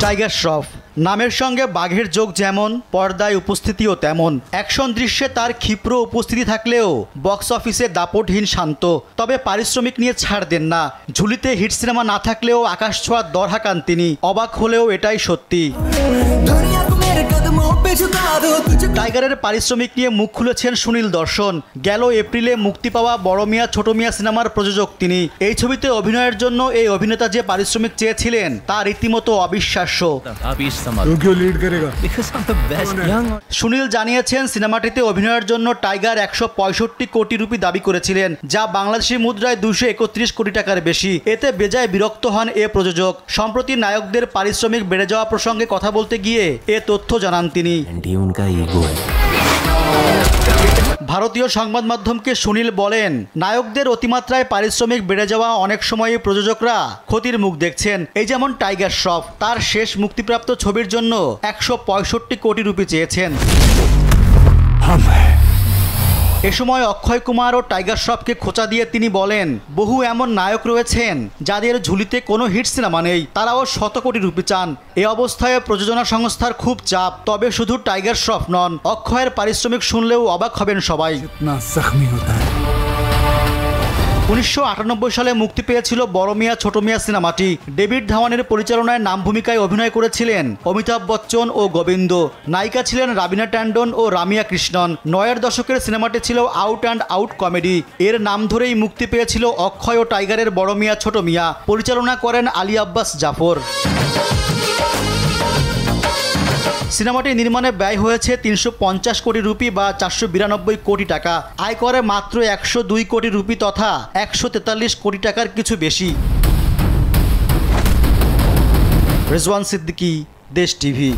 Tiger Shroff নামের সঙ্গে বাঘের যোগ যেমন, পর্দায় উপস্থিতিও তেমন। অ্যাকশন দৃশ্যে তার ক্ষিপ্র উপস্থিতি থাকলেও বক্স অফিসে দাপটহীন শান্ত। তবে পারিশ্রমিক নিয়ে ছাড় দেন না। ঝুলিতে হিট সিনেমা না থাকলেও আকাশ ছোঁয়ার দর হাঁকান তিনি। অবাক হলেও এটাই সত্যি। টাইগারের পারিশ্রমিক নিয়ে মুখ খুলেছেন সুনীল দর্শন। গেল এপ্রিলে মুক্তি পাওয়া বড় মিয়া ছোট মিয়া সিনেমার প্রযোজক তিনি। এই ছবিতে অভিনয়ের জন্য এই অভিনেতা যে পারিশ্রমিক চেয়েছিলেন তা রীতিমতো অবিশ্বাস্য। সুনীল জানিয়েছেন, সিনেমাটিতে অভিনয়ের জন্য টাইগার 165 কোটি রুপি দাবি করেছিলেন, যা বাংলাদেশি মুদ্রায় 231 কোটি টাকার বেশি। এতে বেজায় বিরক্ত হন এ প্রযোজক। সম্প্রতি নায়কদের পারিশ্রমিক বেড়ে যাওয়া প্রসঙ্গে কথা বলতে গিয়ে এ তথ্য জানান তিনি। ভারতীয় সংবাদ মাধ্যমকে সুনীল বলেন, নায়কদের অতিমাত্রায় পারিশ্রমিক বেড়ে যাওয়া অনেক সময় প্রযোজকরা ক্ষতির মুখ দেখছেন। এই যেমন টাইগার শ্রফ, তার শেষ মুক্তিপ্রাপ্ত ছবির জন্য 165 কোটি রুপি চেয়েছেন। এ সময় অক্ষয় কুমার ও টাইগার শ্রফকে খোঁচা দিয়ে তিনি বলেন, বহু এমন নায়ক রয়েছেন যাদের ঝুলিতে কোনো হিট সিনেমা নেই, তারাও 100 কোটি রুপি চান। এ অবস্থায় প্রযোজনা সংস্থার খুব চাপ। তবে শুধু টাইগার শ্রফ নন, অক্ষয়ের পারিশ্রমিক শুনলেও অবাক হবেন সবাই। 1998 সালে মুক্তি পেয়েছিল বড় মিয়া ছোট মিয়া সিনেমাটি। ডেভিড ধাওয়ানের পরিচালনায় নাম ভূমিকায় অভিনয় করেছিলেন অমিতাভ বচ্চন ও গোবিন্দ। নায়িকা ছিলেন রাবিনা ট্যান্ডন ও রামিয়া কৃষ্ণন। 90-এর দশকের সিনেমাটি ছিল আউট অ্যান্ড আউট কমেডি। এর নাম ধরেই মুক্তি পেয়েছিল অক্ষয় ও টাইগারের বড় মিয়া ছোট মিয়া। পরিচালনা করেন আলী আব্বাস জাফর। সিনেমাটি নির্মাণে ব্যয় হয়েছে 350 কোটি রুপি বা 492 কোটি টাকা। আয় করে মাত্র 102 কোটি রুপি তথা 143 কোটি টাকার কিছু বেশি। রেজওয়ান সিদ্দিকী, দেশ টিভি।